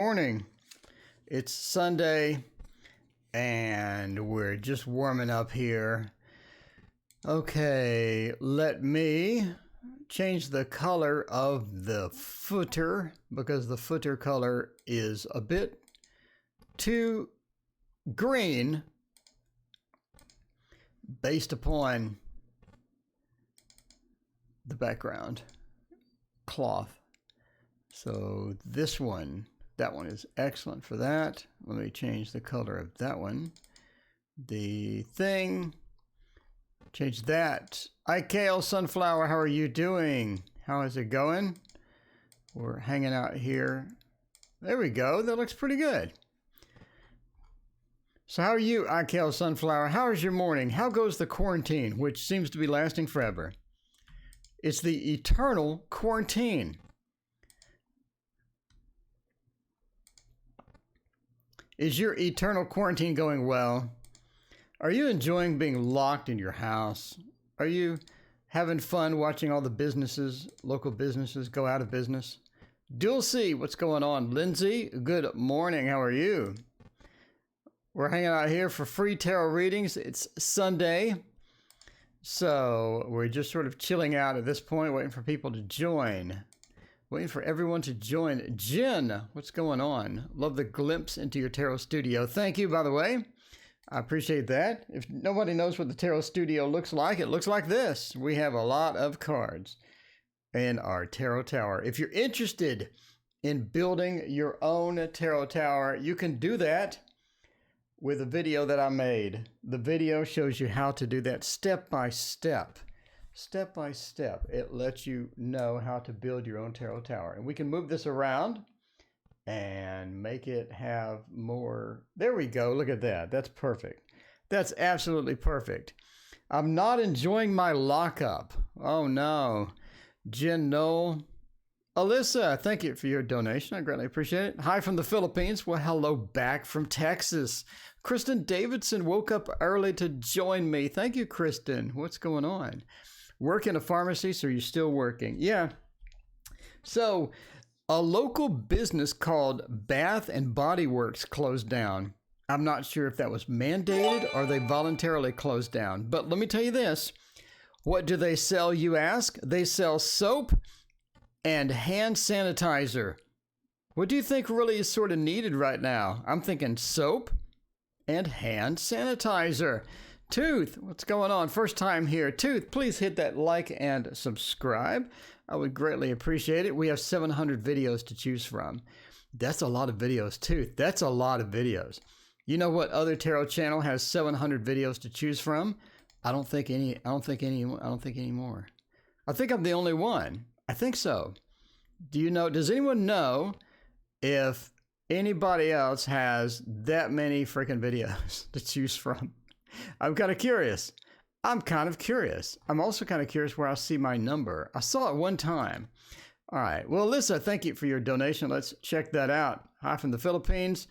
Morning. It's Sunday and we're just warming up here. Okay, let me change the color of the footer because the footer color is a bit too green based upon the background cloth. So this one, that one is excellent for that. Let me change the color of that one. The thing, change that. Kale Sunflower, how are you doing? How is it going? We're hanging out here. There we go. That looks pretty good. So how are you, Kale Sunflower? How is your morning? How goes the quarantine, which seems to be lasting forever? It's the eternal quarantine. Is your eternal quarantine going well? Are you enjoying being locked in your house? Are you having fun watching all the businesses, local businesses go out of business? Dual C, what's going on? Lindsay, good morning. How are you? We're hanging out here for free tarot readings. It's Sunday. So we're just sort of chilling out at this point, waiting for people to join. Waiting for everyone to join. Jen, what's going on? Love the glimpse into your tarot studio. Thank you, by the way. I appreciate that. If nobody knows what the tarot studio looks like, it looks like this. We have a lot of cards in our tarot tower. If you're interested in building your own tarot tower, you can do that with a video that I made. The video shows you how to do that step by step. Step by step, it lets you know how to build your own tarot tower. And we can move this around and make it have more. There we go. Look at that. That's perfect. That's absolutely perfect. I'm not enjoying my lockup. Oh, no. Jen Knoll. Alyssa, thank you for your donation. I greatly appreciate it. Hi from the Philippines. Well, hello back from Texas. Kristen Davidson woke up early to join me. Thank you, Kristen. What's going on? Work in a pharmacy, so you're still working. Yeah. So a local business called Bath and Body Works closed down. I'm not sure if that was mandated or they voluntarily closed down. But let me tell you this. What do they sell, you ask? They sell soap and hand sanitizer. What do you think really is sort of needed right now? I'm thinking soap and hand sanitizer. Tooth, what's going on? First time here. Tooth, please hit that like and subscribe. I would greatly appreciate it. We have 700 videos to choose from. That's a lot of videos, Tooth. That's a lot of videos. You know what other tarot channel has 700 videos to choose from? I don't think any more. I think I'm the only one. I think so. Does anyone know if anybody else has that many freaking videos to choose from? I'm kind of curious. I'm also kind of curious where I see my number. I saw it one time. All right. Well, Alyssa, thank you for your donation. Let's check that out. Hi from the Philippines.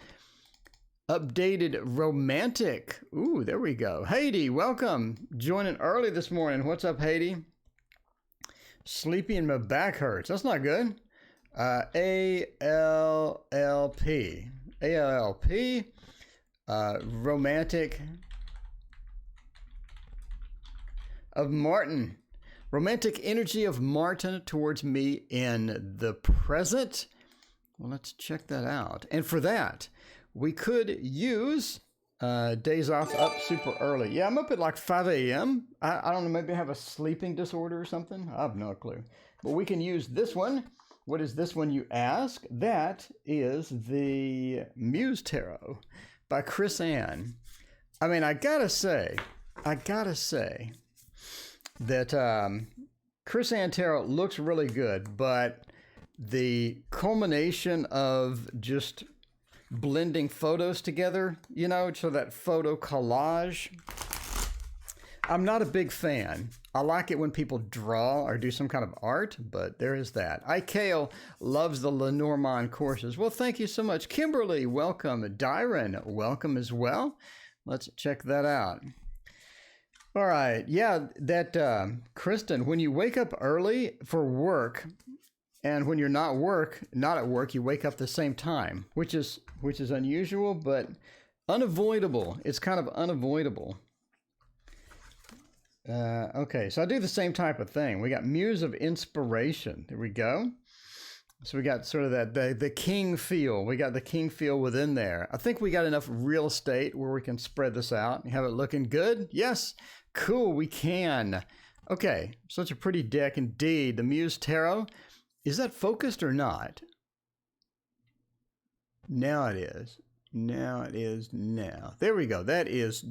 Updated romantic. Ooh, there we go. Haiti, welcome. Joining early this morning. What's up, Haiti? Sleepy and my back hurts. That's not good. ALLP. Romantic of Martin. Romantic energy of Martin towards me in the present. Well, let's check that out. And for that, we could use days off up super early. Yeah, I'm up at like 5 a.m. I don't know, maybe I have a sleeping disorder or something. I have no clue. But we can use this one. What is this one, you ask? That is the Muse Tarot by Chris Ann. I mean, I gotta say that Chris Ann Tarot looks really good, but the culmination of just blending photos together, so that photo collage, I'm not a big fan. I like it when people draw or do some kind of art, but there is that. Kale loves the Lenormand courses. Well, thank you so much. Kimberly, welcome. Dyron, welcome as well. Let's check that out. All right. Yeah, that Kristen, when you wake up early for work, And when you're not at work, you wake up the same time, which is unusual, but unavoidable. It's kind of unavoidable. Okay, so I do the same type of thing. We got Muse of Inspiration. There we go. So we got sort of that the king feel. We got the king feel within there. I think we got enough real estate where we can spread this out and have it looking good. Yes, cool, we can. Okay, such a pretty deck indeed. The Muse Tarot. Is that focused or not? Now it is. Now it is now. There we go. That is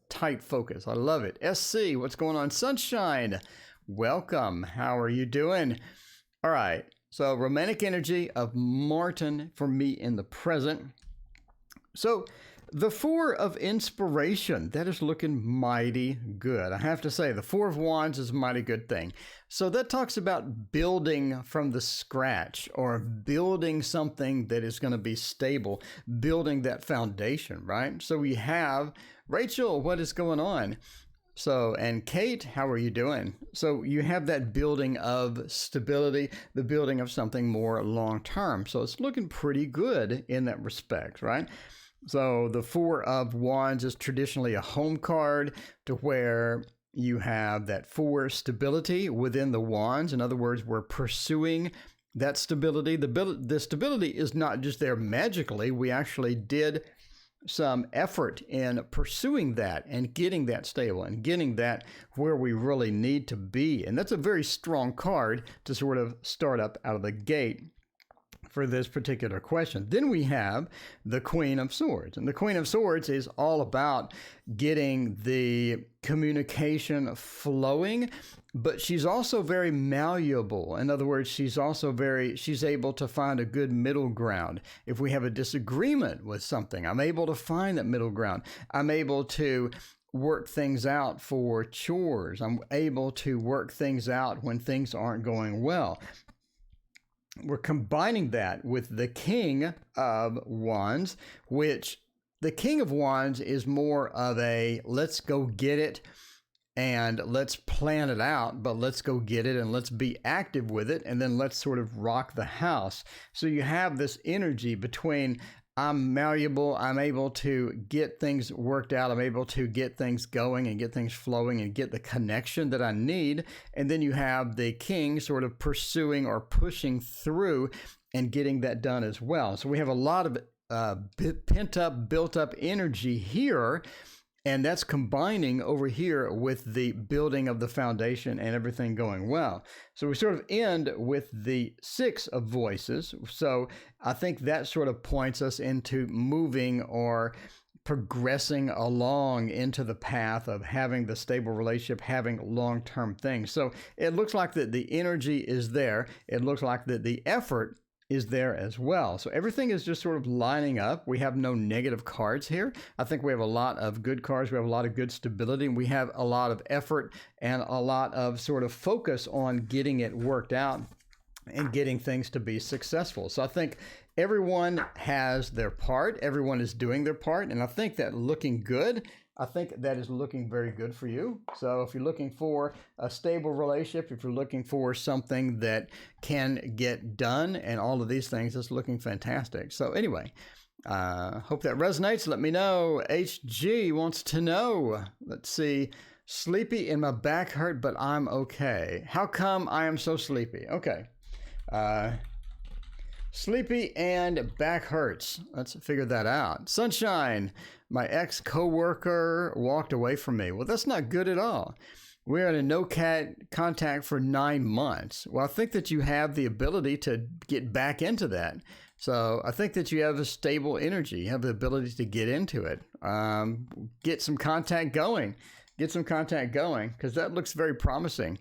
tight focus. I love it. SC, what's going on? Sunshine, welcome. How are you doing? All right. So romantic energy of Martin for me in the present. So the Four of Inspiration, that is looking mighty good. I have to say, the Four of Wands is a mighty good thing. So that talks about building from the scratch, or building something that is going to be stable, building that foundation, right? So we have, Rachel, what is going on? So, and Kate, how are you doing? So you have that building of stability, the building of something more long-term. So it's looking pretty good in that respect, right? So the Four of Wands is traditionally a home card, to where you have that four stability within the wands. In other words, we're pursuing that stability. The stability is not just there magically. We actually did some effort in pursuing that and getting that stable and getting that where we really need to be. And that's a very strong card to sort of start up out of the gate for this particular question. Then we have the Queen of Swords. And the Queen of Swords is all about getting the communication flowing, but she's also very malleable. In other words, she's able to find a good middle ground. If we have a disagreement with something, I'm able to find that middle ground. I'm able to work things out for chores. I'm able to work things out when things aren't going well. We're combining that with the King of Wands, which the King of Wands is more of a let's go get it and let's plan it out, but let's go get it and let's be active with it, and then let's sort of rock the house. So you have this energy between I'm malleable, I'm able to get things worked out, I'm able to get things going and get things flowing and get the connection that I need. And then you have the king sort of pursuing or pushing through and getting that done as well. So we have a lot of pent up, built up energy here. And that's combining over here with the building of the foundation and everything going well. So we sort of end with the Six of Voices. So I think that sort of points us into moving or progressing along into the path of having the stable relationship, having long-term things. So it looks like that the energy is there. It looks like that the effort is there as well. So everything is just sort of lining up. We have no negative cards here. I think we have a lot of good cards. We have a lot of good stability. We have a lot of effort and a lot of sort of focus on getting it worked out and getting things to be successful. So I think everyone has their part. Everyone is doing their part. And I think that looking good, I think that is looking very good for you. So if you're looking for a stable relationship, if you're looking for something that can get done and all of these things, it's looking fantastic. So anyway, hope that resonates. Let me know. HG wants to know. Let's see. Sleepy and my back hurt, but I'm okay. How come I am so sleepy? Okay. Sleepy and back hurts. Let's figure that out. Sunshine, my ex-coworker walked away from me. Well, that's not good at all. We're in a no contact for 9 months. Well, I think that you have the ability to get back into that. So I think that you have a stable energy. You have the ability to get into it. Get some contact going. Get some contact going, because that looks very promising.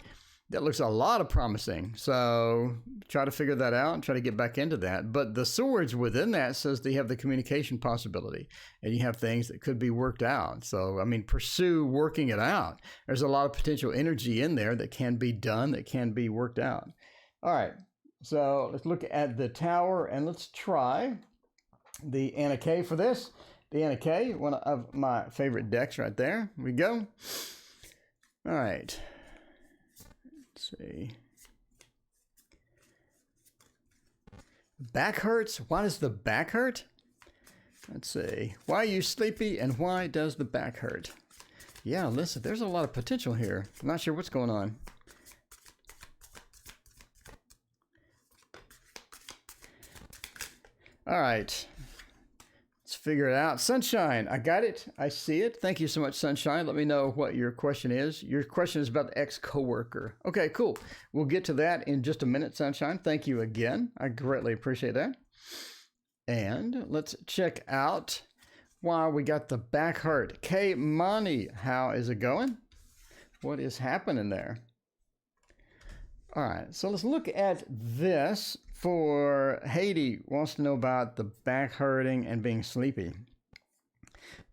That looks a lot of promising. So try to figure that out and try to get back into that. But the swords within that says that you have the communication possibility and you have things that could be worked out. So, I mean, pursue working it out. There's a lot of potential energy in there that can be done, that can be worked out. All right. So let's look at the Tower and let's try the Anna K for this. The Anna K, one of my favorite decks right there. Here we go. All right. See. Back hurts? Why does the back hurt? Let's see. Why are you sleepy and why does the back hurt? Yeah, listen, there's a lot of potential here. I'm not sure what's going on. All right. Let's figure it out. Sunshine, I got it. I see it. Thank you so much, Sunshine. Let me know what your question is. Your question is about the ex-coworker. Okay, cool. We'll get to that in just a minute, Sunshine. Thank you again. I greatly appreciate that. And let's check out why we got the back hurt. K Money, how is it going? What is happening there? All right, so let's look at this. For Haiti wants to know about the back hurting and being sleepy.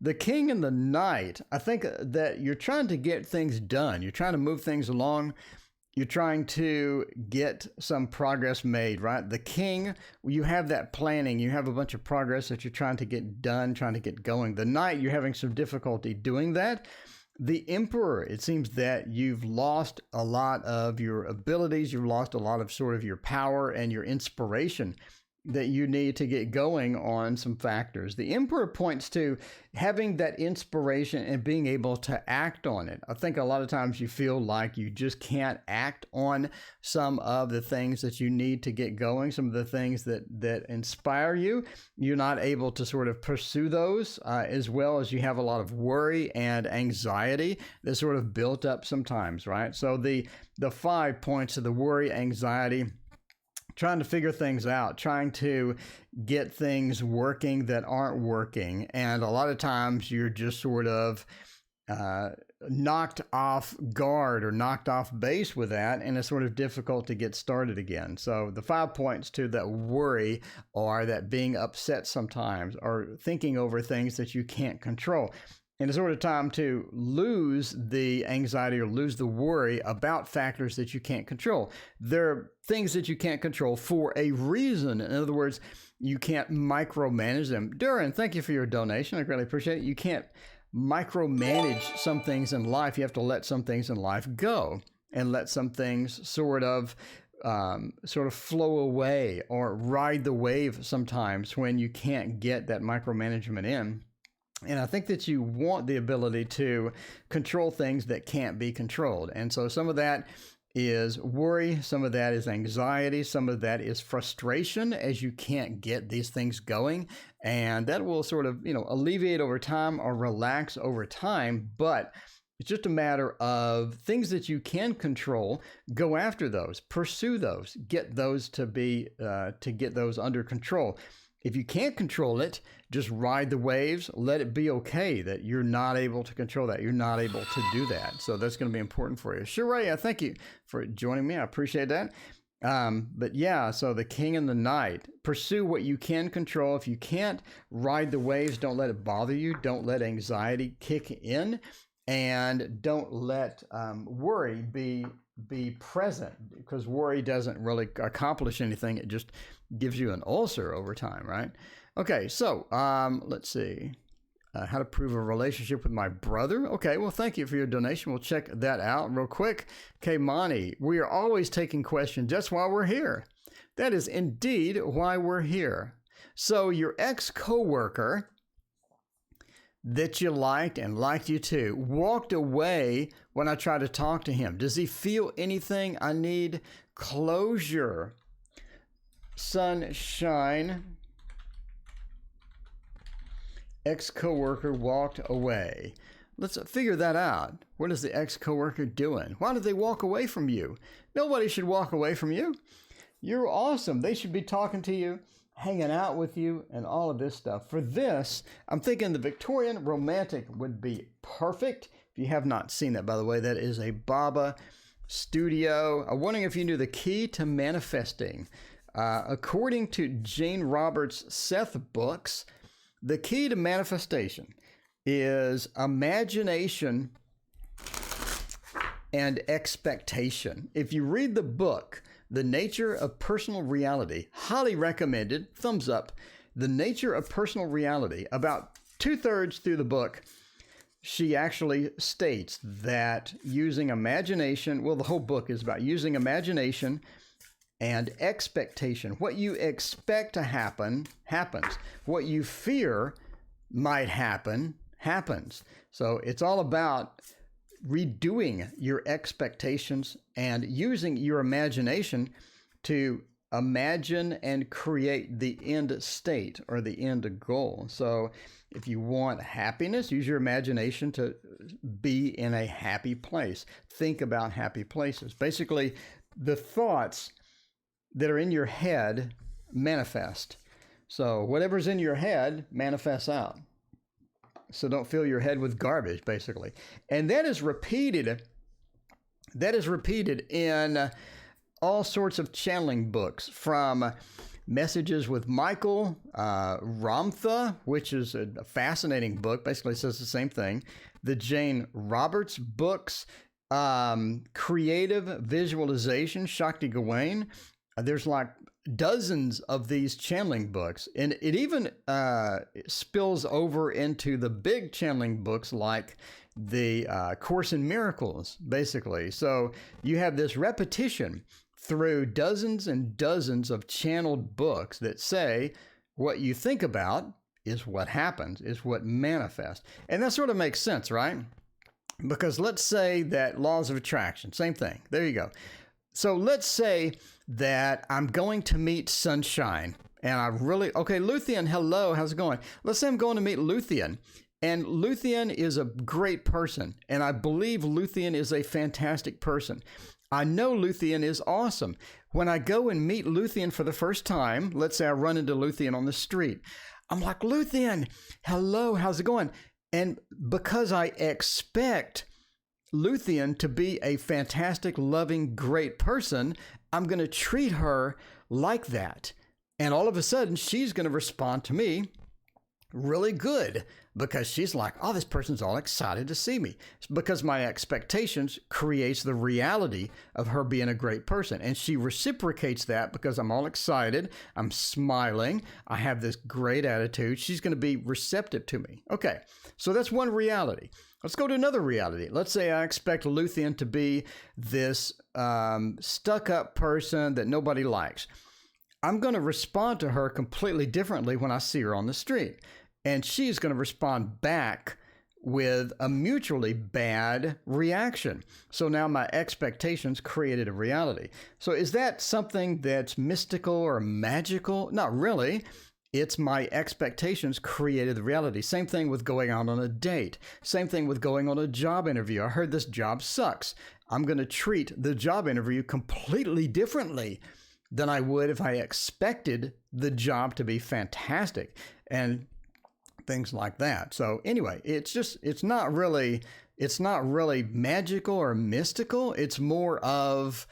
The King in the Night, I think that you're trying to get things done. You're trying to move things along. You're trying to get some progress made, right? The King, you have that planning. You have a bunch of progress that you're trying to get done, trying to get going. The Knight, you're having some difficulty doing that. The Emperor, it seems that you've lost a lot of your abilities. You've lost a lot of sort of your power and your inspiration that you need to get going on some factors. The Emperor points to having that inspiration and being able to act on it. I think a lot of times you feel like you just can't act on some of the things that you need to get going, some of the things that inspire you. You're not able to sort of pursue those as well as you have a lot of worry and anxiety that's sort of built up sometimes, right? So the 5 points of the worry, anxiety, trying to figure things out, trying to get things working that aren't working. And a lot of times you're just sort of knocked off guard or knocked off base with that, and it's sort of difficult to get started again. So the 5 points to that worry are that being upset sometimes or thinking over things that you can't control. And it's sort of time to lose the anxiety or lose the worry about factors that you can't control. There are things that you can't control for a reason. In other words, you can't micromanage them. Duran, thank you for your donation. I greatly appreciate it. You can't micromanage some things in life. You have to let some things in life go and let some things sort of flow away or ride the wave sometimes when you can't get that micromanagement in. And I think that you want the ability to control things that can't be controlled. And so some of that is worry, some of that is anxiety, some of that is frustration as you can't get these things going. And that will sort of, alleviate over time or relax over time. But it's just a matter of things that you can control. Go after those, pursue those, get those to get those under control. If you can't control it, just ride the waves. Let it be okay that you're not able to control that. You're not able to do that. So that's going to be important for you. Sheree, thank you for joining me. I appreciate that. But yeah, so the King in the Night. Pursue what you can control. If you can't ride the waves, don't let it bother you. Don't let anxiety kick in. And don't let worry be present, because worry doesn't really accomplish anything. It just gives you an ulcer over time, right? Okay, so let's see. How to prove a relationship with my brother. Okay, well, thank you for your donation. We'll check that out real quick. Okay, Monty, we are always taking questions. That's why we're here. That is indeed why we're here. So your ex-coworker that you liked and liked you too walked away when I tried to talk to him. Does he feel anything? I need closure. Sunshine. Ex-coworker walked away. Let's figure that out. What is the ex-coworker doing? Why did they walk away from you? Nobody should walk away from you. You're awesome. They should be talking to you, hanging out with you, and all of this stuff. For this, I'm thinking the Victorian Romantic would be perfect. If you have not seen that, by the way, that is a Baba Studio. I'm wondering if you knew the key to manifesting. According to Jane Roberts' Seth books, the key to manifestation is imagination and expectation. If you read the book, The Nature of Personal Reality, highly recommended, thumbs up. The Nature of Personal Reality, about 2/3 through the book, she actually states that using imagination, well, the whole book is about using imagination and expectation. What you expect to happen, happens. What you fear might happen, happens. So it's all about redoing your expectations and using your imagination to imagine and create the end state or the end goal. So if you want happiness, use your imagination to be in a happy place. Think about happy places. Basically, the thoughts that are in your head manifest. So whatever's in your head manifests out. So don't fill your head with garbage, basically. And that is repeated in all sorts of channeling books, from Messages with Michael, Ramtha, which is a fascinating book, basically says the same thing, the Jane Roberts books, Creative Visualization, Shakti Gawain. There's like dozens of these channeling books, and it even spills over into the big channeling books like the Course in Miracles, basically. So you have this repetition through dozens and dozens of channeled books that say what you think about is what happens, is what manifests. And that sort of makes sense, right? Because let's say that laws of attraction, same thing. There you go. So let's say that I'm going to meet Sunshine, and okay, Luthien, hello, how's it going? Let's say I'm going to meet Luthien, and Luthien is a great person, and I believe Luthien is a fantastic person. I know Luthien is awesome. When I go and meet Luthien for the first time, let's say I run into Luthien on the street, I'm like, Luthien, hello, how's it going? And because I expect Luthien to be a fantastic, loving, great person, I'm going to treat her like that. And all of a sudden, she's going to respond to me really good because she's like, oh, this person's all excited to see me. It's because my expectations creates the reality of her being a great person. And she reciprocates that because I'm all excited. I'm smiling. I have this great attitude. She's going to be receptive to me. Okay, so that's one reality. Let's go to another reality. Let's say I expect Luthien to be this stuck-up person that nobody likes. I'm going to respond to her completely differently when I see her on the street. And she's going to respond back with a mutually bad reaction. So now my expectations created a reality. So is that something that's mystical or magical? Not really. It's my expectations created the reality. Same thing with going out on a date. Same thing with going on a job interview. I heard this job sucks. I'm going to treat the job interview completely differently than I would if I expected the job to be fantastic and things like that. So anyway, it's not really magical or mystical. It's more of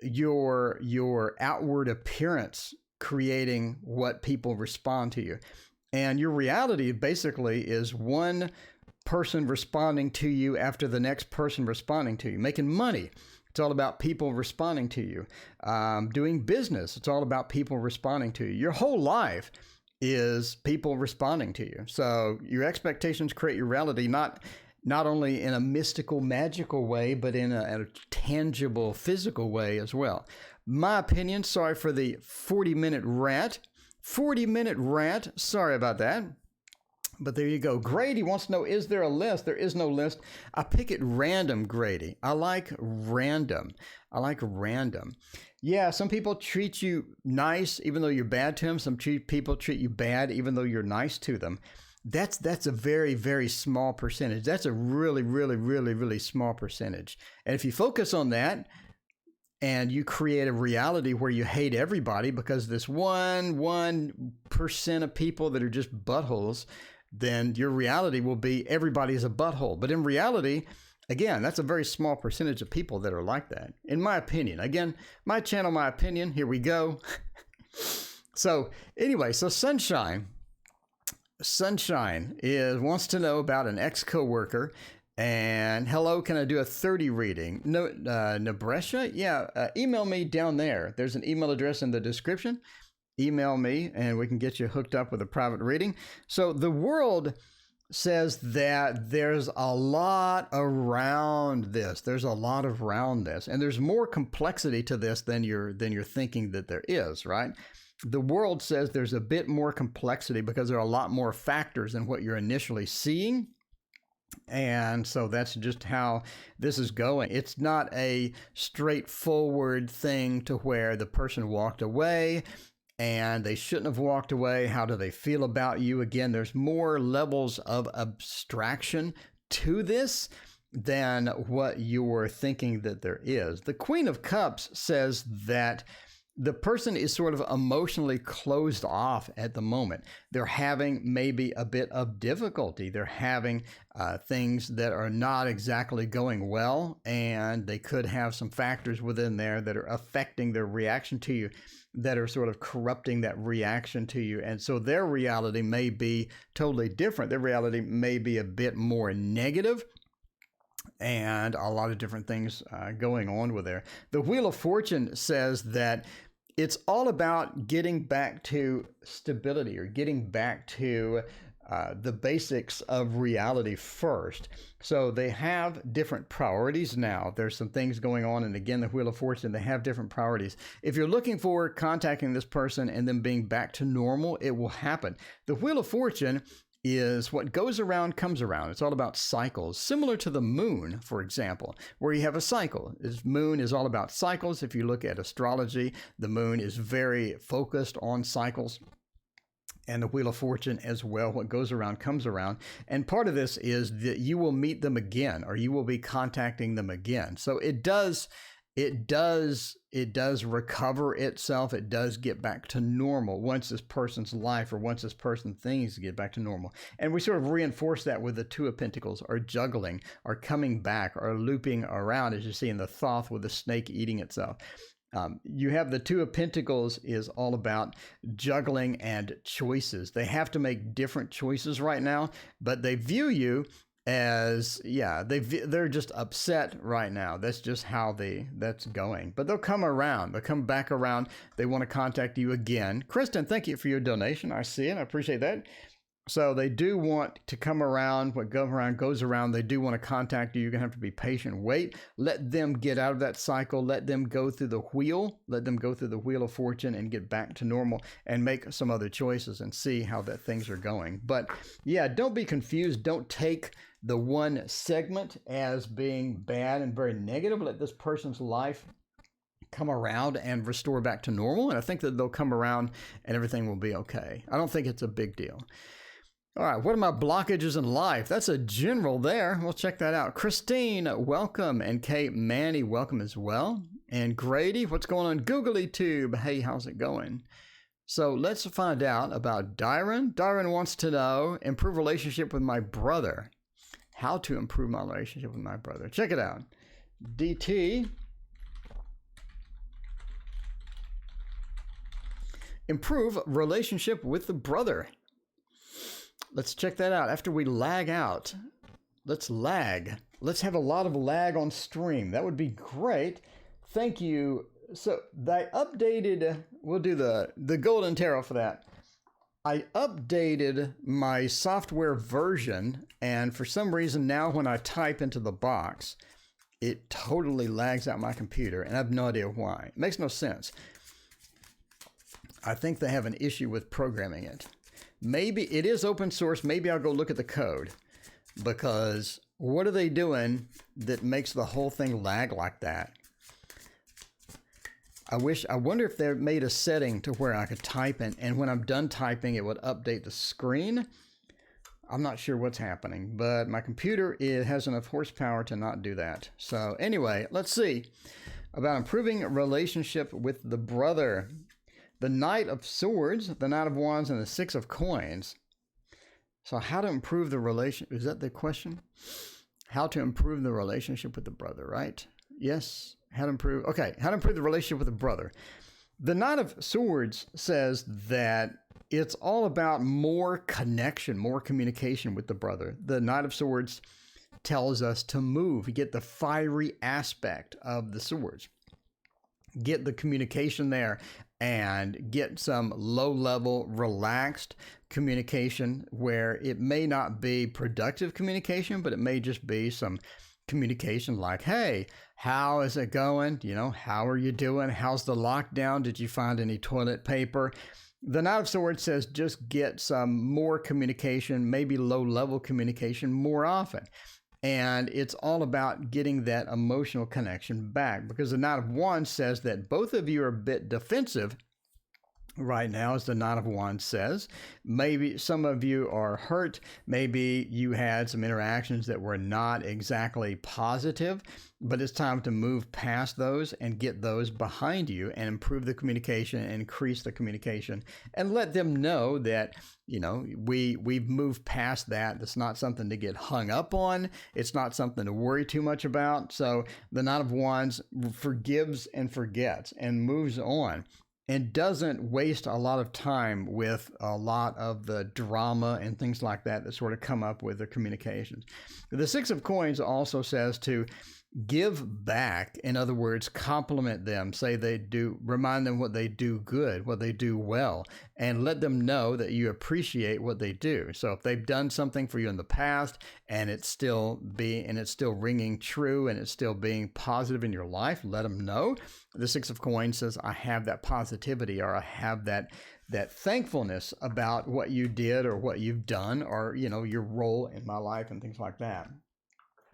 your outward appearance creating what people respond to you. And your reality basically is one person responding to you after the next person responding to you. Making money, it's all about people responding to you. Doing business, it's all about people responding to you. Your whole life is people responding to you. So your expectations create your reality, not only in a mystical, magical way, but in a tangible, physical way as well. My opinion, sorry for the 40-minute rant. 40-minute rant, sorry about that. But there you go. Grady wants to know, is there a list? There is no list. I pick it random, Grady. I like random. Yeah, some people treat you nice even though you're bad to them. Some people treat you bad even though you're nice to them. That's a very, very small percentage. That's a really, really, really, really small percentage. And if you focus on that, and you create a reality where you hate everybody because this 1% of people that are just buttholes, then your reality will be everybody's a butthole. But in reality, again, that's a very small percentage of people that are like that, in my opinion. Again, my channel, my opinion. Here we go. So anyway, so Sunshine wants to know about an ex-coworker. And hello, can I do a 30 reading? No, Nebresha? Yeah, email me down there. There's an email address in the description. Email me and we can get you hooked up with a private reading. So the world says that there's a lot around this. There's a lot around this, and there's more complexity to this than you're thinking that there is, right? The world says there's a bit more complexity because there are a lot more factors than what you're initially seeing. And so that's just how this is going. It's not a straightforward thing to where the person walked away and they shouldn't have walked away. How do they feel about you? Again, there's more levels of abstraction to this than what you're thinking that there is. The Queen of Cups says that the person is sort of emotionally closed off at the moment. They're having maybe a bit of difficulty. They're having things that are not exactly going well, and they could have some factors within there that are affecting their reaction to you, that are sort of corrupting that reaction to you. And so their reality may be totally different. Their reality may be a bit more negative, and a lot of different things going on with there. The Wheel of Fortune says that it's all about getting back to stability, or getting back to the basics of reality first. So they have different priorities now. There's some things going on. And again, the Wheel of Fortune, they have different priorities. If you're looking for contacting this person and then being back to normal, it will happen. The Wheel of Fortune is what goes around comes around. It's all about cycles, similar to the moon, for example, where you have a cycle. This moon is all about cycles. If you look at astrology, the moon is very focused on cycles. And the Wheel of Fortune as well. What goes around comes around. And part of this is that you will meet them again, or you will be contacting them again. So it does recover itself. It does get back to normal once this person's life, or once this person things get back to normal. And we sort of reinforce that with the Two of Pentacles, or juggling, or coming back, or looping around, as you see in the Thoth with the snake eating itself. You have the Two of Pentacles is all about juggling and choices. They have to make different choices right now, but they view you as, they're just upset right now. That's just how that's going. But they'll come around. They'll come back around. They want to contact you again. Kristen, thank you for your donation. I see it. I appreciate that. So they do want to come around. What goes around goes around. They do want to contact you. You're going to have to be patient. Wait. Let them get out of that cycle. Let them go through the wheel. Let them go through the Wheel of Fortune and get back to normal and make some other choices and see how that things are going. But yeah, don't be confused. Don't take the one segment as being bad and very negative. Let this person's life come around and restore back to normal. And I think that they'll come around and everything will be okay. I don't think it's a big deal. All right, what are my blockages in life? That's a general there. We'll check that out. Christine, welcome. And Kate Manny, welcome as well. And Grady, what's going on? Googly Tube, hey, how's it going? So let's find out about Dyron. Dyron wants to know, improve relationship with my brother. How to improve my relationship with my brother. Check it out. DT. Improve relationship with the brother. Let's check that out. After we lag out, let's lag. Let's have a lot of lag on stream. That would be great. Thank you. So I updated, we'll do the golden tarot for that. I updated my software version, and for some reason now when I type into the box, it totally lags out my computer, and I have no idea why. It makes no sense. I think they have an issue with programming it. Maybe it is open source. Maybe I'll go look at the code, because what are they doing that makes the whole thing lag like that? I wonder if they made a setting to where I could type in, and when I'm done typing, it would update the screen. I'm not sure what's happening, but my computer has enough horsepower to not do that. So anyway, let's see about improving a relationship with the brother. The Knight of Swords, the Knight of Wands, and the Six of Coins. So how to improve the relation? Is that the question? How to improve the relationship with the brother, right? Yes. How to improve? Okay. How to improve the relationship with the brother. The Knight of Swords says that it's all about more connection, more communication with the brother. The Knight of Swords tells us to move. You get the fiery aspect of the swords. Get the communication there. and get some low-level, relaxed communication where it may not be productive communication, but it may just be some communication like, hey, how is it going? You know, how are you doing? How's the lockdown? Did you find any toilet paper? The Knight of Swords says just get some more communication, maybe low-level communication more often. And it's all about getting that emotional connection back, because the Knight of Wands says that both of you are a bit defensive right now, as the Knight of Wands says. Maybe some of you are hurt. Maybe you had some interactions that were not exactly positive, but it's time to move past those and get those behind you and improve the communication, increase the communication, and let them know that, you know, we've moved past that. It's not something to get hung up on. It's not something to worry too much about. So the Knight of Wands forgives and forgets and moves on, and doesn't waste a lot of time with a lot of the drama and things like that that sort of come up with the communications. The Six of Coins also says to give back. In other words, compliment them, say they do, remind them what they do good, what they do well, and let them know that you appreciate what they do. So if they've done something for you in the past and it's still ringing true and it's still being positive in your life, let them know. The Six of Coins says, I have that positivity, or I have that thankfulness about what you did or what you've done, or, you know, your role in my life and things like that.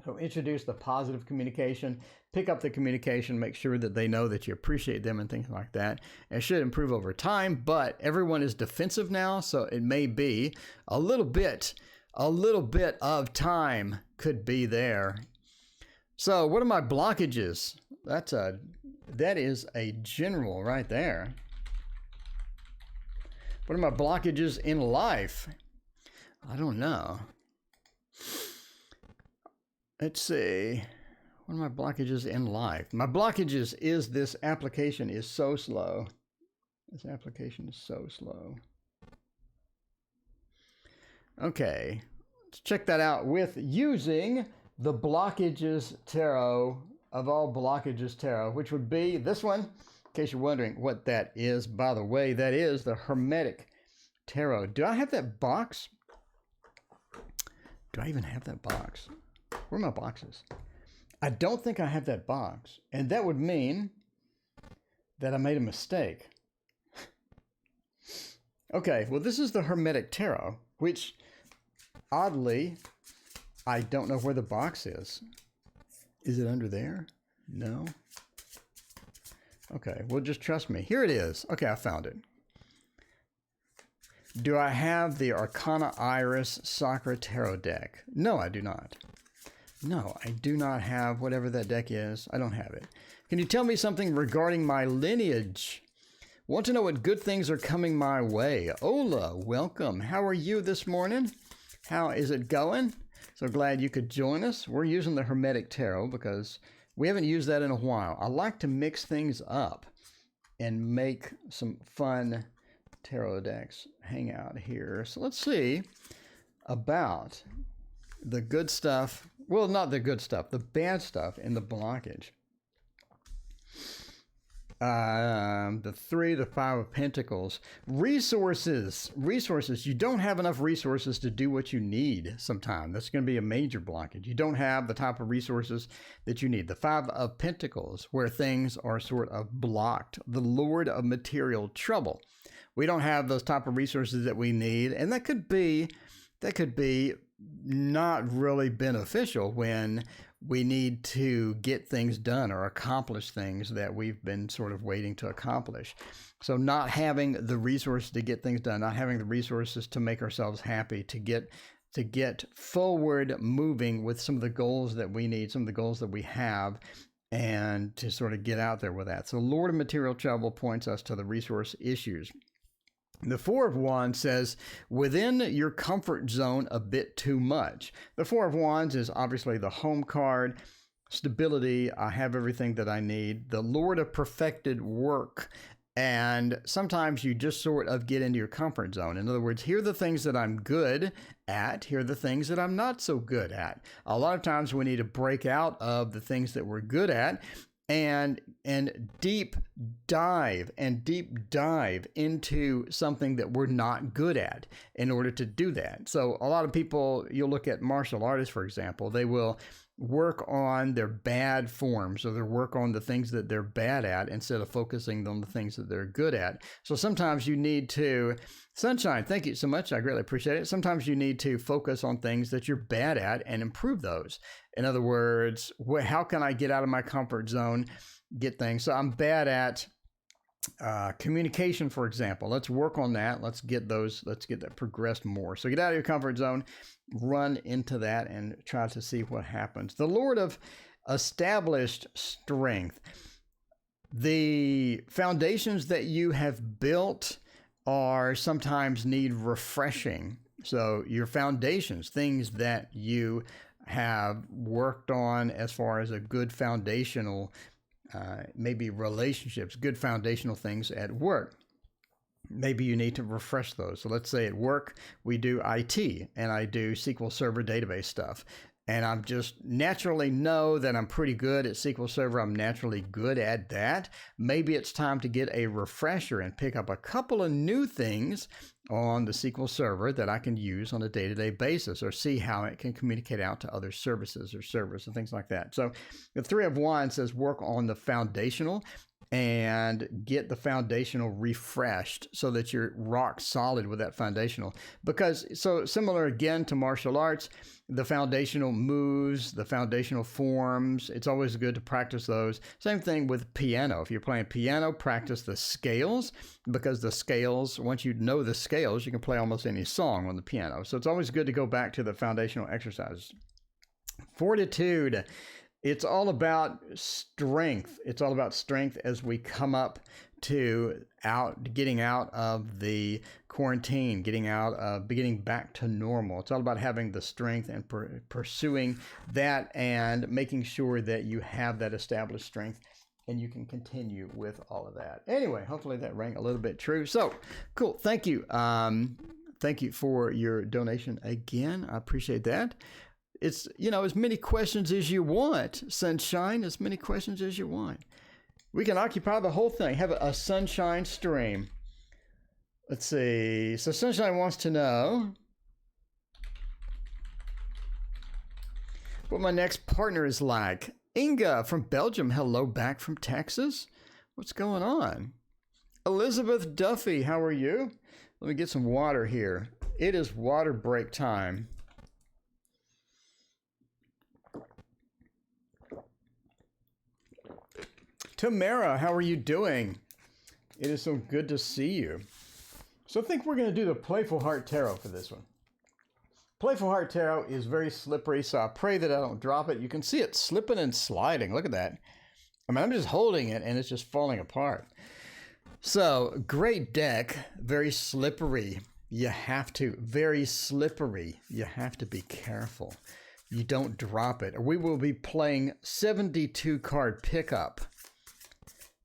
So introduce the positive communication, pick up the communication, make sure that they know that you appreciate them and things like that. It should improve over time, but everyone is defensive now, so it may be a little bit of time could be there. So what are my blockages? That is a general right there. What are my blockages in life? I don't know. Let's see. What are my blockages in life? My blockages is this application is so slow. This application is so slow. Okay. Let's check that out with using the Blockages Tarot of all Blockages Tarot, which would be this one. In case you're wondering what that is, by the way, that is the Hermetic Tarot. Do I have that box? Do I even have that box? Where are my boxes? I don't think I have that box. And that would mean that I made a mistake. Okay, well, this is the Hermetic Tarot, which, oddly, I don't know where the box is. Is it under there? No. Okay, well, just trust me. Here it is. Okay, I found it. Do I have the Arcana Iris Sacra Tarot deck? No, I do not. No, I do not have whatever that deck is. I don't have it. Can you tell me something regarding my lineage? Want to know what good things are coming my way? Ola, welcome. How are you this morning? How is it going? So glad you could join us. We're using the Hermetic Tarot because we haven't used that in a while. I like to mix things up and make some fun tarot decks hang out here. So let's see about the good stuff. Well, not the good stuff, the bad stuff in the blockage. The 3, the 5 of Pentacles. Resources. You don't have enough resources to do what you need sometimes. That's going to be a major blockage. You don't have the type of resources that you need. The 5 of Pentacles, where things are sort of blocked. The Lord of Material Trouble. We don't have those type of resources that we need, and that could be not really beneficial when we need to get things done or accomplish things that we've been sort of waiting to accomplish. So not having the resources to get things done, not having the resources to make ourselves happy, to get forward moving with some of the goals that we need, some of the goals that we have, and to sort of get out there with that. So Lord of Material Trouble points us to the resource issues. The 4 of Wands says, within your comfort zone a bit too much. The 4 of Wands is obviously the home card, stability, I have everything that I need. The Lord of Perfected Work. And sometimes you just sort of get into your comfort zone. In other words, here are the things that I'm good at. Here are the things that I'm not so good at. A lot of times we need to break out of the things that we're good at and deep dive into something that we're not good at in order to do that. So a lot of people, you'll look at martial artists, for example, they will work on their bad forms, or they'll work on the things that they're bad at instead of focusing on the things that they're good at. So sometimes you need to, Sunshine, thank you so much. I greatly appreciate it. Sometimes you need to focus on things that you're bad at and improve those. In other words, how can I get out of my comfort zone, get things? So I'm bad at communication, for example. Let's work on that. Let's get that progressed more. So get out of your comfort zone, run into that, and try to see what happens. The Lord of established strength. The foundations that you have built are sometimes need refreshing. So your foundations, things that you have worked on as far as a good foundational, maybe relationships, good foundational things at work. Maybe you need to refresh those. So let's say at work, we do IT and I do SQL Server database stuff. And I'm just naturally know that I'm pretty good at SQL Server. I'm naturally good at that. Maybe it's time to get a refresher and pick up a couple of new things on the SQL Server that I can use on a day-to-day basis, or see how it can communicate out to other services or servers and things like that. So the Three of Wands says work on the foundational and get the foundational refreshed so that you're rock solid with that foundational. Because, so similar again to martial arts, the foundational moves, the foundational forms, it's always good to practice those. Same thing with piano. If you're playing piano, practice the scales, because the scales, once you know the scales, you can play almost any song on the piano. So it's always good to go back to the foundational exercises. Fortitude. It's all about strength. It's all about strength as we come up to getting out of the quarantine, getting back to normal. It's all about having the strength and pursuing that and making sure that you have that established strength and you can continue with all of that. Anyway, hopefully that rang a little bit true. So cool. Thank you. Thank you for your donation again. I appreciate that. It's, as many questions as you want, Sunshine, as many questions as you want. We can occupy the whole thing, have a Sunshine stream. Let's see. So Sunshine wants to know what my next partner is like. Inga from Belgium. Hello, back from Texas. What's going on? Elizabeth Duffy, how are you? Let me get some water here. It is water break time. Tamara, how are you doing? It is so good to see you. So I think we're going to do the Playful Heart Tarot for this one. Playful Heart Tarot is very slippery, so I pray that I don't drop it. You can see it slipping and sliding. Look at that. I mean, I'm just holding it and it's just falling apart. So, great deck, very slippery. Very slippery. You have to be careful. You don't drop it. We will be playing 72 card pickup.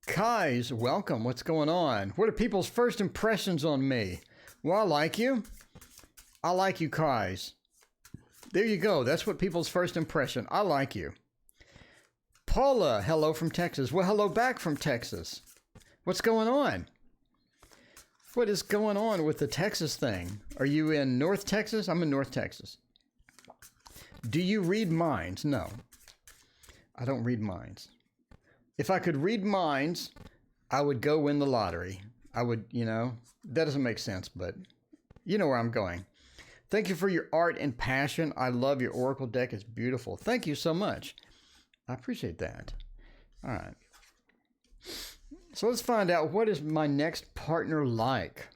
Kai's, welcome. What's going on? What are people's first impressions on me? Well, I like you. I like you, Kai's. There you go. That's what people's first impression. I like you. Paula, hello from Texas. Well, hello back from Texas. What's going on? What is going on with the Texas thing? Are you in North Texas? I'm in North Texas. Do you read minds? No. I don't read minds. If I could read minds, I would go win the lottery. I would, that doesn't make sense, but you know where I'm going. Thank you for your art and passion. I love your Oracle deck. It's beautiful. Thank you so much. I appreciate that. All right. So let's find out, what is my next partner like?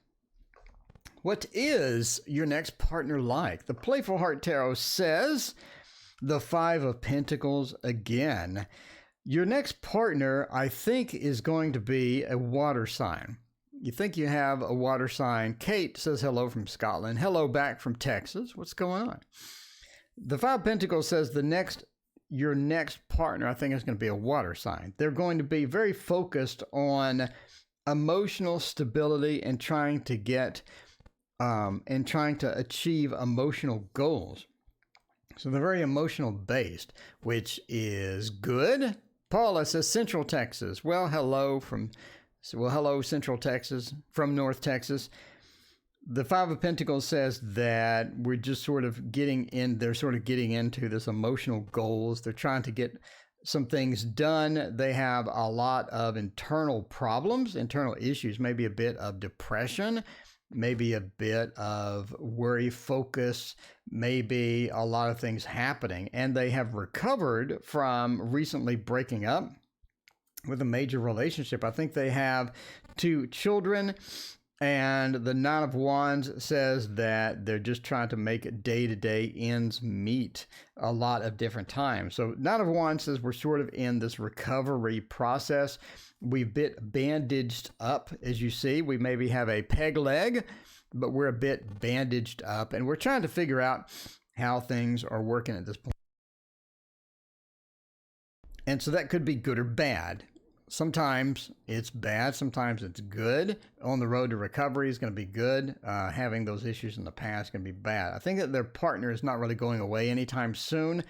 What is your next partner like? The Playful Heart Tarot says the Five of Pentacles again. Your next partner, I think, is going to be a water sign. You think you have a water sign. Kate says hello from Scotland. Hello back from Texas. What's going on? The Five of Pentacles says your next partner, I think, is going to be a water sign. They're going to be very focused on emotional stability and trying to achieve emotional goals. So they're very emotional based, which is good. Paula says Central Texas. Well, hello Central Texas from North Texas. The Five of Pentacles says that we're just sort of they're sort of getting into this emotional goals. They're trying to get some things done. They have a lot of internal problems, internal issues, maybe a bit of depression, maybe a bit of worry, focus, maybe a lot of things happening. And they have recovered from recently breaking up with a major relationship. I think they have 2 children. And the Nine of Wands says that they're just trying to make day-to-day ends meet a lot of different times. So Nine of Wands says we're sort of in this recovery process. We've bandaged up, as you see. We maybe have a peg leg, but we're a bit bandaged up. And we're trying to figure out how things are working at this point. And so that could be good or bad. Sometimes it's bad, sometimes it's good. On the road to recovery is going to be good. Having those issues in the past is going to be bad. I think that their partner is not really going away anytime soon.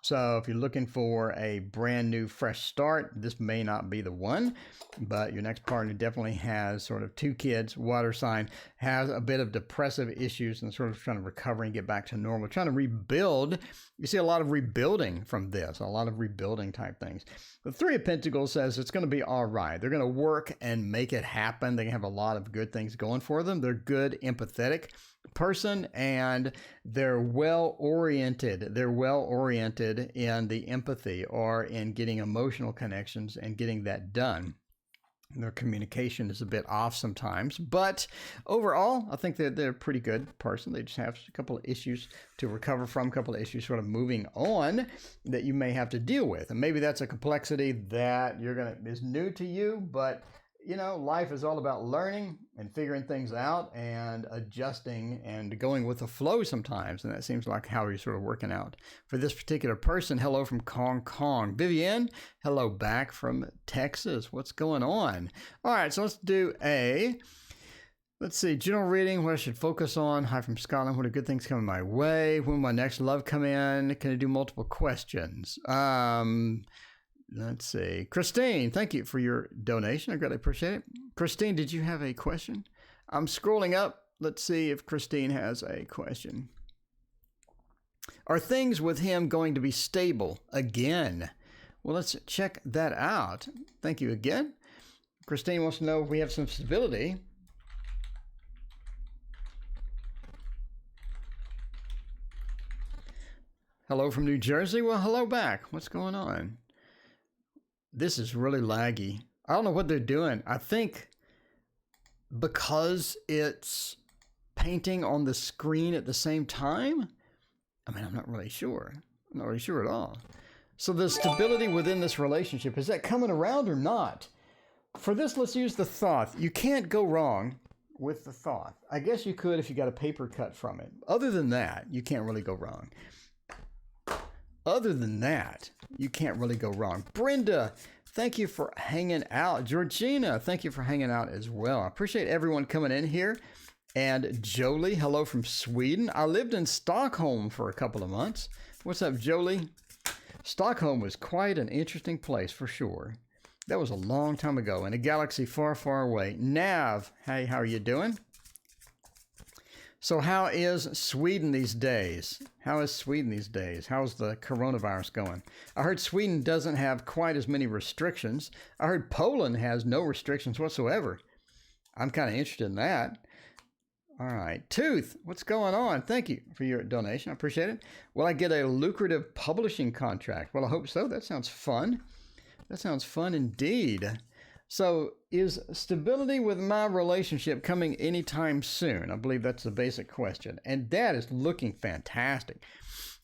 So if you're looking for a brand new, fresh start, this may not be the one. But your next partner definitely has sort of 2 kids, water sign, has a bit of depressive issues and sort of trying to recover and get back to normal, trying to rebuild. You see a lot of rebuilding from this, a lot of rebuilding type things. The Three of Pentacles says it's going to be all right. They're going to work and make it happen. They have a lot of good things going for them. They're good, empathetic person, and they're well-oriented. They're well-oriented in the empathy or in getting emotional connections and getting that done. Their communication is a bit off sometimes, but overall, I think that they're a pretty good person. They just have a couple of issues to recover from, a couple of issues sort of moving on that you may have to deal with. And maybe that's a complexity that is new to you, but you know, life is all about learning and figuring things out and adjusting and going with the flow sometimes. And that seems like how you're sort of working out for this particular person. Hello from Hong Kong. Vivian, hello back from Texas. What's going on? All right, so let's do let's see, general reading, what I should focus on. Hi from Scotland. What are good things coming my way? When will my next love come in? Can I do multiple questions? Let's see. Christine, thank you for your donation. I greatly appreciate it. Christine, did you have a question? I'm scrolling up. Let's see if Christine has a question. Are things with him going to be stable again? Well, let's check that out. Thank you again. Christine wants to know if we have some stability. Hello from New Jersey. Well, hello back. What's going on? This is really laggy. I don't know what they're doing. I think because it's painting on the screen at the same time. I mean, I'm not really sure. I'm not really sure at all. So the stability within this relationship, is that coming around or not? For this, let's use the Thoth. You can't go wrong with the Thoth. I guess you could if you got a paper cut from it. Other than that, you can't really go wrong. Other than that, you can't really go wrong. Brenda, thank you for hanging out. Georgina, thank you for hanging out as well. I appreciate everyone coming in here. And Jolie, hello from Sweden. I lived in Stockholm for a couple of months. What's up, Jolie? Stockholm was quite an interesting place for sure. That was a long time ago in a galaxy far, far away. Nav, hey, how are you doing? So how is Sweden these days? How is Sweden these days? How's the coronavirus going? I heard Sweden doesn't have quite as many restrictions. I heard Poland has no restrictions whatsoever. I'm kind of interested in that. All right. Tooth, what's going on? Thank you for your donation. I appreciate it. Will I get a lucrative publishing contract? Well, I hope so. That sounds fun. That sounds fun indeed. So is stability with my relationship coming anytime soon? I believe that's the basic question. And that is looking fantastic.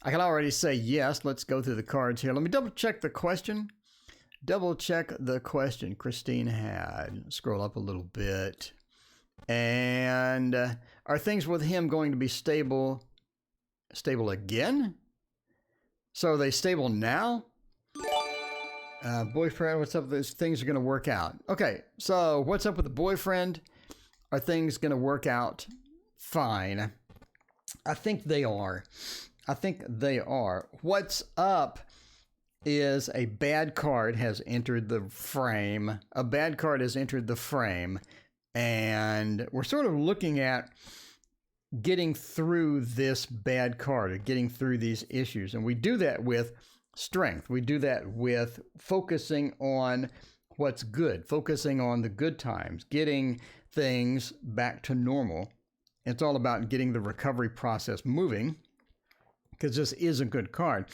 I can already say yes. Let's go through the cards here. Let me double check the question. Double check the question Christine had. Scroll up a little bit. And are things with him going to be stable again? So are they stable now? Boyfriend, what's up? These things are going to work out. Okay, so what's up with the boyfriend? Are things going to work out fine? I think they are. I think they are. What's up is a bad card has entered the frame. A bad card has entered the frame, and we're sort of looking at getting through this bad card, or getting through these issues. And we do that with strength. We do that with focusing on what's good, focusing on the good times, getting things back to normal. It's all about getting the recovery process moving, because this is a good card.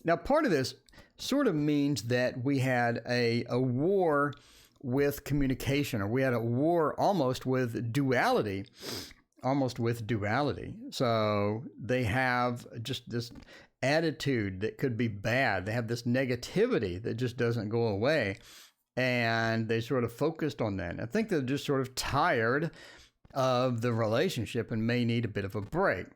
Now, part of this sort of means that we had a war with communication, or we had a war almost with duality. So they have just this attitude that could be bad. They have this negativity that just doesn't go away. And they sort of focused on that. I think they're just sort of tired of the relationship and may need a bit of a break.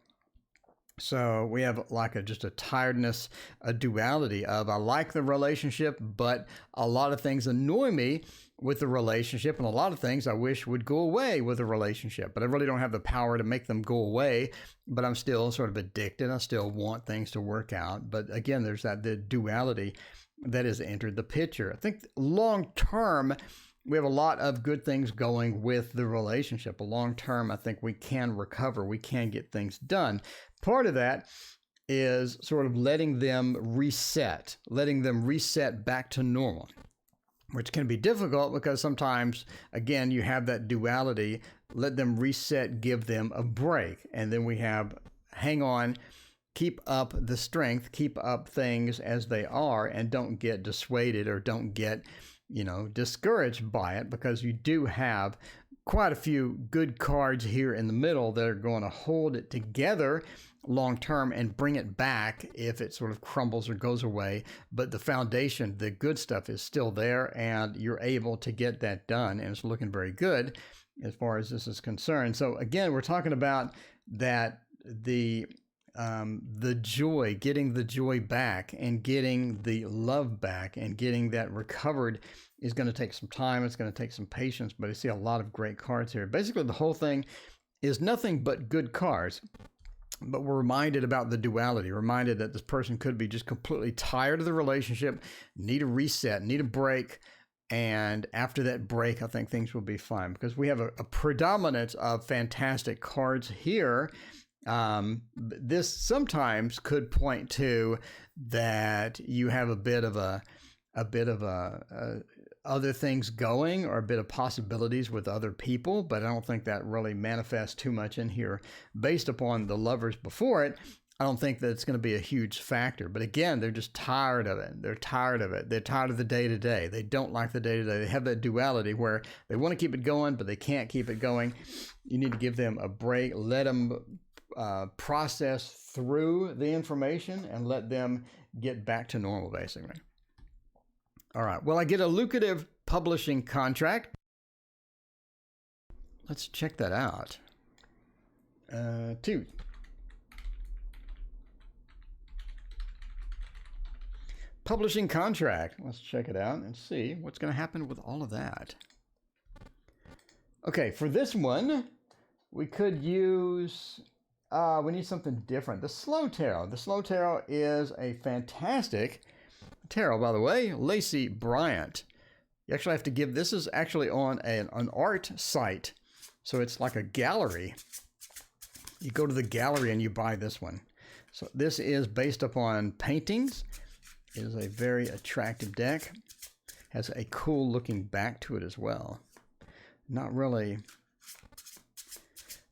So we have like just a tiredness, a duality of, I like the relationship, but a lot of things annoy me with the relationship, and a lot of things I wish would go away with the relationship, but I really don't have the power to make them go away. But I'm still sort of addicted. I still want things to work out. But again, there's the duality that has entered the picture. I think long term, we have a lot of good things going with the relationship. Long term, I think we can recover. We can get things done. Part of that is sort of letting them reset back to normal, which can be difficult because sometimes, again, you have that duality. Let them reset, give them a break. And then we have, hang on, keep up the strength, keep up things as they are, and don't get dissuaded or don't get, discouraged by it, because you do have quite a few good cards here in the middle that are going to hold it together long term and bring it back if it sort of crumbles or goes away. But the foundation, the good stuff, is still there, and you're able to get that done, and it's looking very good as far as this is concerned. So again, we're talking about that the joy, getting the joy back and getting the love back and getting that recovered is going to take some time. It's going to take some patience, but I see a lot of great cards here. Basically, the whole thing is nothing but good cards, but we're reminded about the duality, reminded that this person could be just completely tired of the relationship, need a reset, need a break. And after that break, I think things will be fine, because we have a predominance of fantastic cards here. This sometimes could point to that you have a bit of other things going, or a bit of possibilities with other people, but I don't think that really manifests too much in here. Based upon the lovers before it, I don't think that it's going to be a huge factor. But again, they're just tired of it. They're tired of it. They're tired of the day-to-day. They don't like the day-to-day. They have that duality where they want to keep it going, but they can't keep it going. You need to give them a break, let them process through the information, and let them get back to normal, basically. All right. Well, I get a lucrative publishing contract. Let's check that out. 2. Publishing contract. Let's check it out and see what's going to happen with all of that. Okay, for this one, we could use... we need something different. The Slow Tarot. The Slow Tarot is a fantastic tarot, by the way. Lacey Bryant. You actually have to give... This is actually on an art site. So it's like a gallery. You go to the gallery and you buy this one. So this is based upon paintings. It is a very attractive deck. Has a cool looking back to it as well. Not really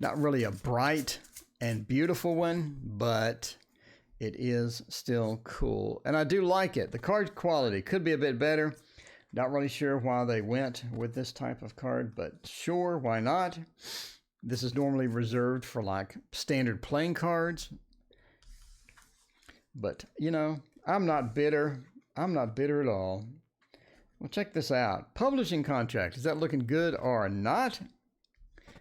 a bright and beautiful one, but it is still cool. And I do like it. The card quality could be a bit better. Not really sure why they went with this type of card, but sure, why not? This is normally reserved for like standard playing cards. But, I'm not bitter. I'm not bitter at all. Well, check this out. Publishing contract. Is that looking good or not?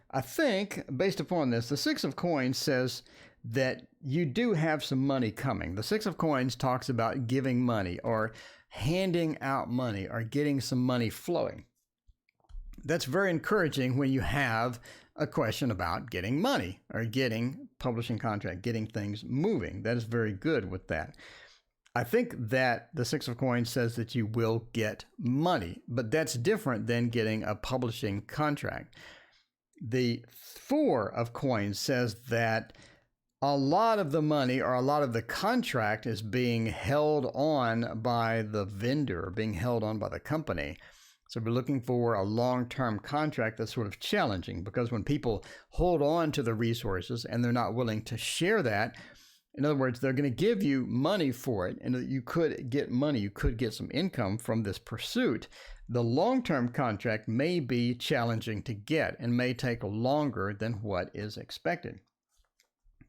I think, based upon this, the 6 of Coins says that you do have some money coming. The 6 of Coins talks about giving money or handing out money or getting some money flowing. That's very encouraging when you have a question about getting money or getting publishing contract, getting things moving. That is very good with that. I think that the Six of Coins says that you will get money, but that's different than getting a publishing contract. The Four of Coins says that a lot of the money or a lot of the contract is being held on by the vendor, being held on by the company. So we're looking for a long-term contract that's sort of challenging, because when people hold on to the resources and they're not willing to share that, in other words, they're going to give you money for it, and you could get money, you could get some income from this pursuit. The long-term contract may be challenging to get and may take longer than what is expected.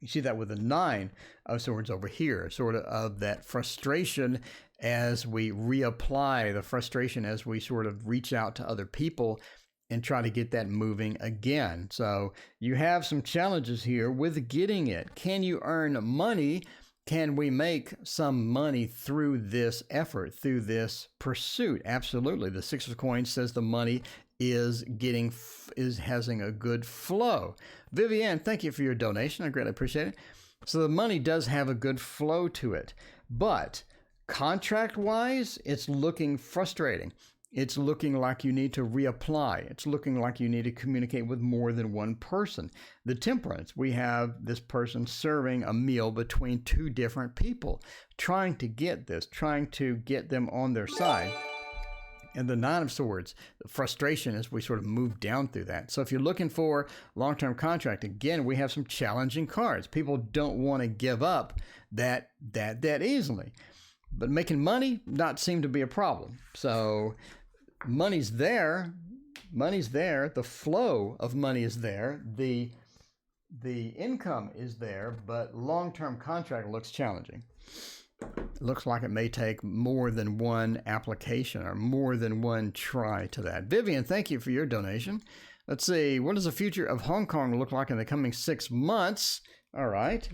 You see that with the Nine of Swords over here, sort of that frustration as we reapply, the frustration as we sort of reach out to other people and try to get that moving again. So you have some challenges here with getting it. Can you earn money? Can we make some money through this effort, through this pursuit? Absolutely. The Six of Coins says the money is having a good flow. Vivian, thank you for your donation. I greatly appreciate it. So the money does have a good flow to it, but contract-wise, it's looking frustrating. It's looking like you need to reapply. It's looking like you need to communicate with more than one person. The Temperance, we have this person serving a meal between two different people, trying to get them on their side. And the Nine of Swords, the frustration as we sort of move down through that. So if you're looking for long-term contract, again, we have some challenging cards. People don't want to give up that easily. But making money not seem to be a problem. So money's there, the flow of money is there, the income is there, but long-term contract looks challenging. It looks like it may take more than one application or more than one try to that. Vivian, thank you for your donation. Let's see, what does the future of Hong Kong look like in the coming 6 months? All right.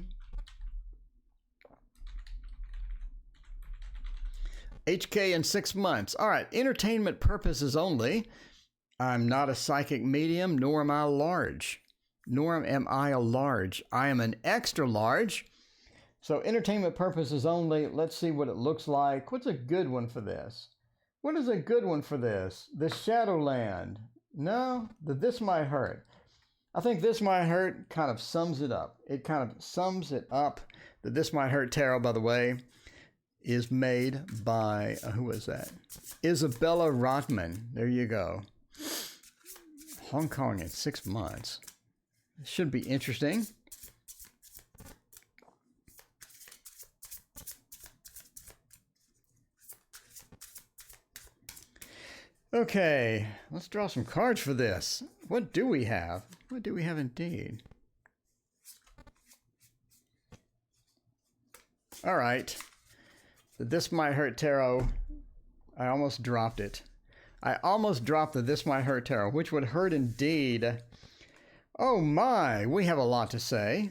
HK in 6 months. All right, entertainment purposes only. I'm not a psychic medium, nor am I large. I am an extra large. So entertainment purposes only. Let's see what it looks like. What's a good one for this? What is a good one for this? The Shadowland. No, the This Might Hurt. I think This Might Hurt kind of sums it up. It kind of sums it up. The This Might Hurt tarot, by the way, is made by, who is that? Isabella Rotman. There you go. Hong Kong in 6 months. It should be interesting. Okay, let's draw some cards for this. What do we have? What do we have indeed? All right. The This Might Hurt Tarot. I almost dropped it. I almost dropped the This Might Hurt Tarot, which would hurt indeed. Oh my, we have a lot to say.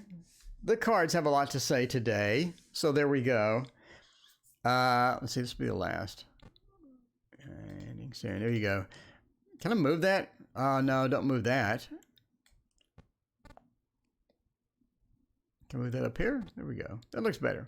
The cards have a lot to say today. So there we go. Let's see, this will be the last. There you go. Can I move that? No, don't move that. Can I move that up here? There we go. That looks better.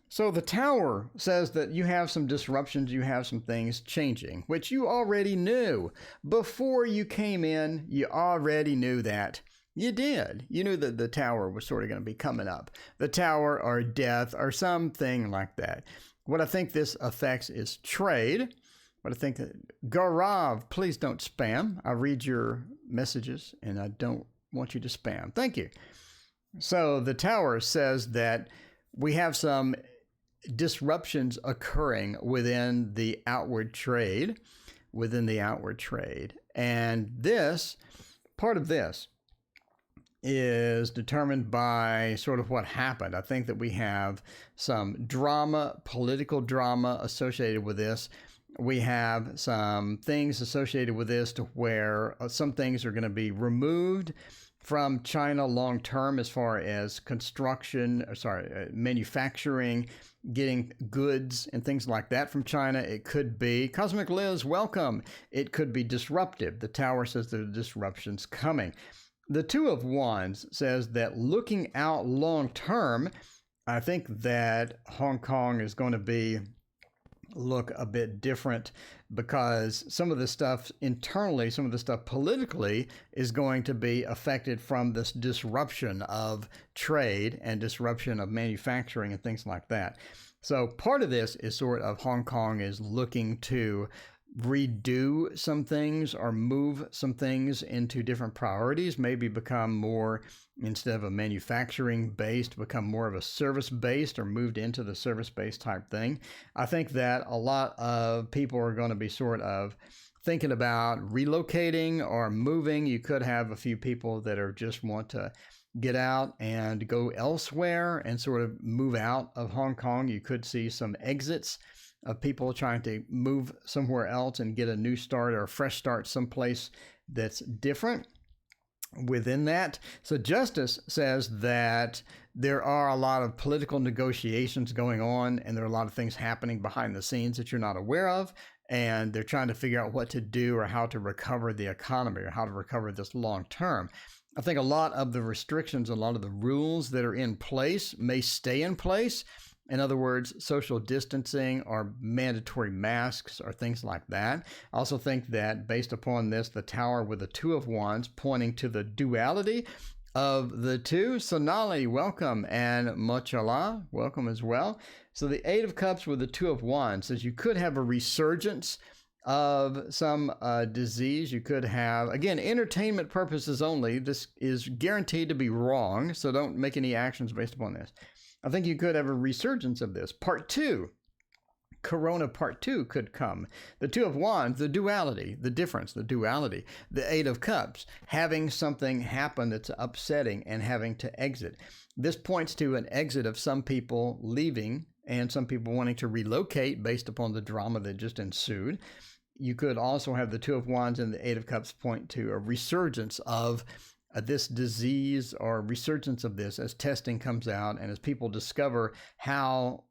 So the Tower says that you have some disruptions, you have some things changing, which you already knew. Before you came in, you already knew that. You did. You knew that the Tower was sort of going to be coming up. The Tower or death or something like that. What I think this affects is trade. What I think that Gaurav, please don't spam. I read your messages and I don't want you to spam. Thank you. So the Tower says that we have some disruptions occurring within the outward trade, And this, part of this is determined by sort of what happened. I think that we have some drama, political drama associated with this. We have some things associated with this to where some things are going to be removed from China long term as far as manufacturing, getting goods and things like that from China. It could be, Cosmic Liz, welcome. It could be disruptive. The Tower says there are disruptions coming. The Two of Wands says that looking out long term, I think that Hong Kong is going to look a bit different because some of the stuff internally, some of the stuff politically is going to be affected from this disruption of trade and disruption of manufacturing and things like that. So part of this is sort of Hong Kong is looking to redo some things or move some things into different priorities, maybe become more, instead of a manufacturing based, become more of a service based or moved into the service based type thing. I think that a lot of people are going to be sort of thinking about relocating or moving. You could have a few people that are just want to get out and go elsewhere and sort of move out of Hong Kong. You could see some exits of people trying to move somewhere else and get a new start or a fresh start someplace that's different within that. So Justice says that there are a lot of political negotiations going on and there are a lot of things happening behind the scenes that you're not aware of, and they're trying to figure out what to do or how to recover the economy or how to recover this long term. I think a lot of the restrictions, a lot of the rules that are in place may stay in place. In other words, social distancing or mandatory masks or things like that. I also think that based upon this, the Tower with the Two of Wands pointing to the duality of the two. Sonali, welcome, and Mochala, welcome as well. So the Eight of Cups with the Two of Wands says you could have a resurgence of some disease. You could have, again, entertainment purposes only. This is guaranteed to be wrong, so don't make any actions based upon this. I think you could have a resurgence of this. Part 2, Corona Part 2 could come. The Two of Wands, the duality, the difference, the duality. The Eight of Cups, having something happen that's upsetting and having to exit. This points to an exit of some people leaving and some people wanting to relocate based upon the drama that just ensued. You could also have the Two of Wands and the Eight of Cups point to a resurgence of this disease or resurgence of this as testing comes out and as people discover how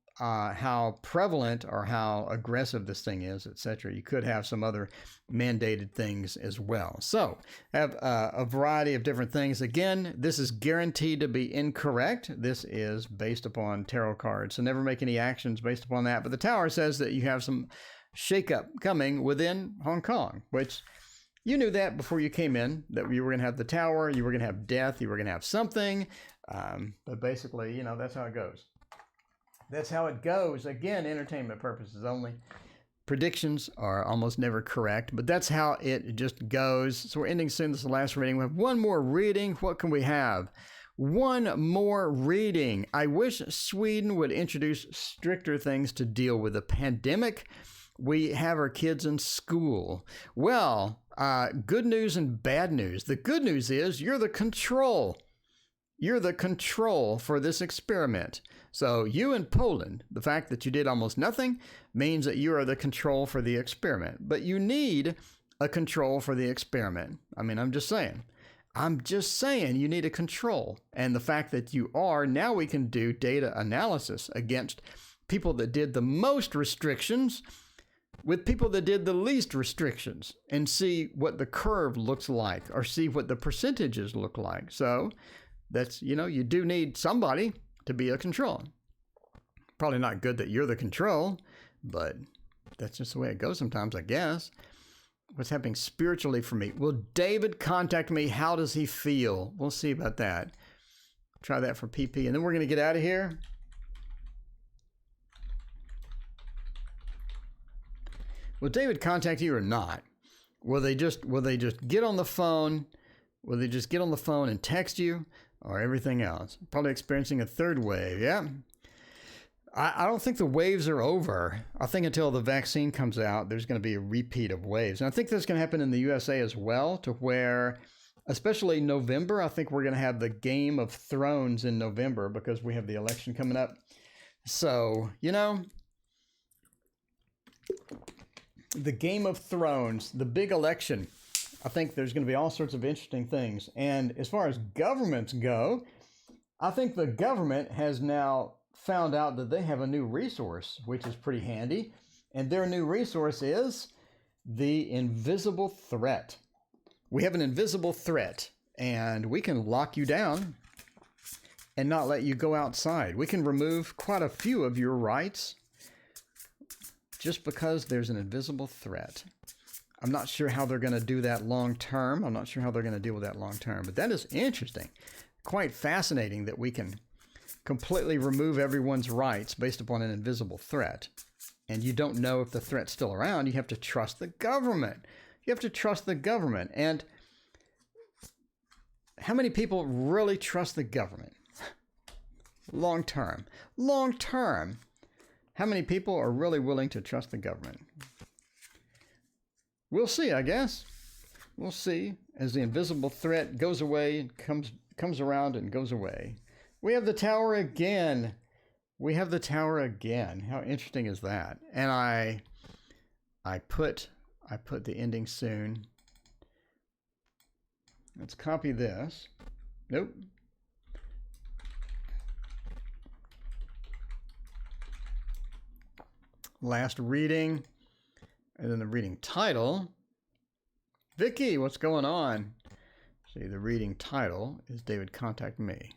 prevalent or how aggressive this thing is, etc. You could have some other mandated things as well. So have a variety of different things. Again, this is guaranteed to be incorrect. This is based upon tarot cards, so never make any actions based upon that. But the Tower says that you have some shakeup coming within Hong Kong, which you knew that before you came in, that you were going to have the Tower, you were going to have death, you were going to have something. But basically, that's how it goes. That's how it goes. Again, entertainment purposes only. Predictions are almost never correct, but that's how it just goes. So we're ending soon. This is the last reading. We have one more reading. What can we have? One more reading. I wish Sweden would introduce stricter things to deal with the pandemic. We have our kids in school. Well, good news and bad news. The good news is you're the control. You're the control for this experiment. So you in Poland, the fact that you did almost nothing means that you are the control for the experiment. But you need a control for the experiment. I mean, I'm just saying you need a control. And the fact that you are, now we can do data analysis against people that did the most restrictions with people that did the least restrictions and see what the curve looks like or see what the percentages look like. So that's, you do need somebody to be a control. Probably not good that you're the control, but that's just the way it goes sometimes, I guess. What's happening spiritually for me? Will David contact me? How does he feel? We'll see about that. Try that for PP. And then we're going to get out of here. Will David contact you or not? Will they just get on the phone? Will they just get on the phone and text you or everything else? Probably experiencing a third wave. Yeah. I don't think the waves are over. I think until the vaccine comes out, there's going to be a repeat of waves. And I think that's going to happen in the USA as well, to where, especially November, I think we're going to have the Game of Thrones in November because we have the election coming up. So, the Game of Thrones, the big election, I think there's going to be all sorts of interesting things. And as far as governments go, I think the government has now found out that they have a new resource, which is pretty handy. And their new resource is the invisible threat. We have an invisible threat, and we can lock you down and not let you go outside. We can remove quite a few of your rights just because there's an invisible threat. I'm not sure how they're going to do that long term. I'm not sure how they're going to deal with that long term, but that is interesting. Quite fascinating that we can completely remove everyone's rights based upon an invisible threat. And you don't know if the threat's still around. You have to trust the government. You have to trust the government. And how many people really trust the government? Long term. Long term. How many people are really willing to trust the government? We'll see, I guess. We'll see as the invisible threat goes away and comes around and goes away. We have the Tower again. We have the Tower again. How interesting is that? And I put the ending soon. Let's copy this. Nope. Last reading. And then the reading title. Vicky, what's going on? See, the reading title is David Contact Me.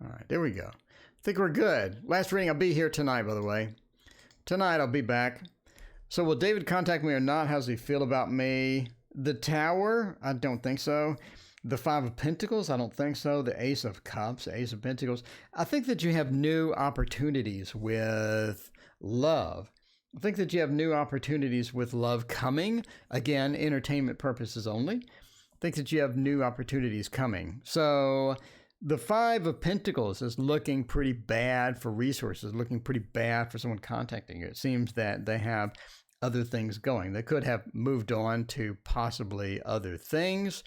All right, there we go. I think we're good. Last reading, I'll be here tonight, by the way. Tonight, I'll be back. So will David contact me or not? How does he feel about me? The Tower? I don't think so. The Five of Pentacles? I don't think so. The Ace of Cups, Ace of Pentacles. I think that you have new opportunities with love. I think that you have new opportunities with love coming. Again, entertainment purposes only. I think that you have new opportunities coming. So the Five of Pentacles is looking pretty bad for resources, looking pretty bad for someone contacting you. It seems that they have other things going. They could have moved on to possibly other things,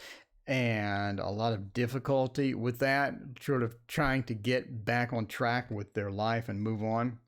and a lot of difficulty with that, sort of trying to get back on track with their life and move on.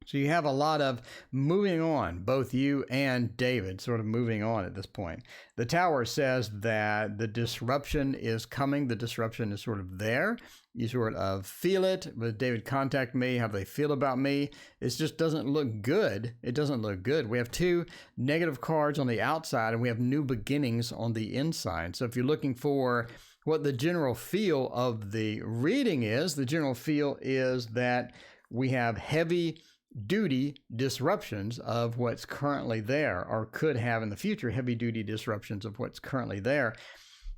So you have a lot of moving on, both you and David sort of moving on at this point. The Tower says that the disruption is coming. The disruption is sort of there. You sort of feel it. With David contact me, how do they feel about me? It just doesn't look good. It doesn't look good. We have two negative cards on the outside, and we have new beginnings on the inside. So if you're looking for what the general feel of the reading is, the general feel is that we have heavy duty disruptions of what's currently there, or could have in the future heavy duty disruptions of what's currently there.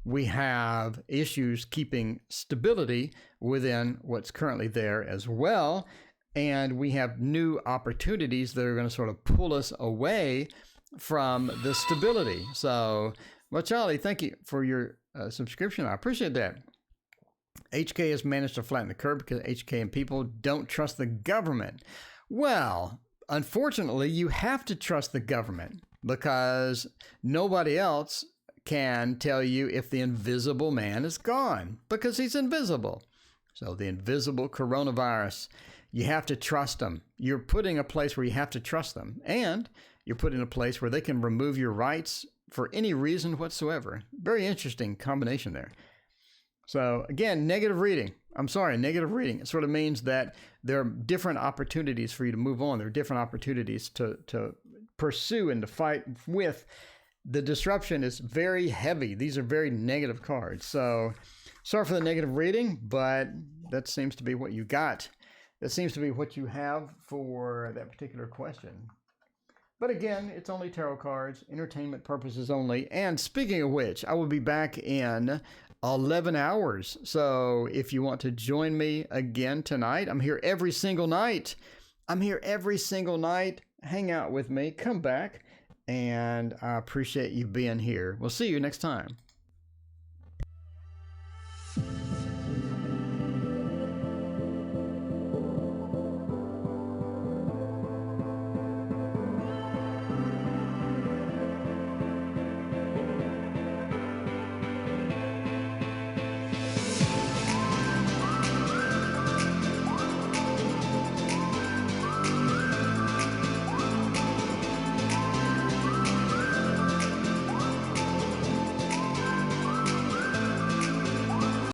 We have issues keeping stability within what's currently there as well. And we have new opportunities that are going to sort of pull us away from the stability. So, well, Charlie, thank you for your subscription. I appreciate that. HK has managed to flatten the curve because HK and people don't trust the government. Well, unfortunately, you have to trust the government because nobody else can tell you if the invisible man is gone because he's invisible. So the invisible coronavirus, you have to trust them. You're put in a place where you have to trust them, and you're put in a place where they can remove your rights for any reason whatsoever. Very interesting combination there. So again, negative reading. I'm sorry, negative reading. It sort of means that there are different opportunities for you to move on. There are different opportunities to pursue and to fight with. The disruption is very heavy. These are very negative cards. So sorry for the negative reading, but that seems to be what you got. That seems to be what you have for that particular question. But again, it's only tarot cards, entertainment purposes only. And speaking of which, I will be back in 11 hours. So if you want to join me again tonight, I'm here every single night. I'm here every single night. Hang out with me. Come back. And I appreciate you being here. We'll see you next time.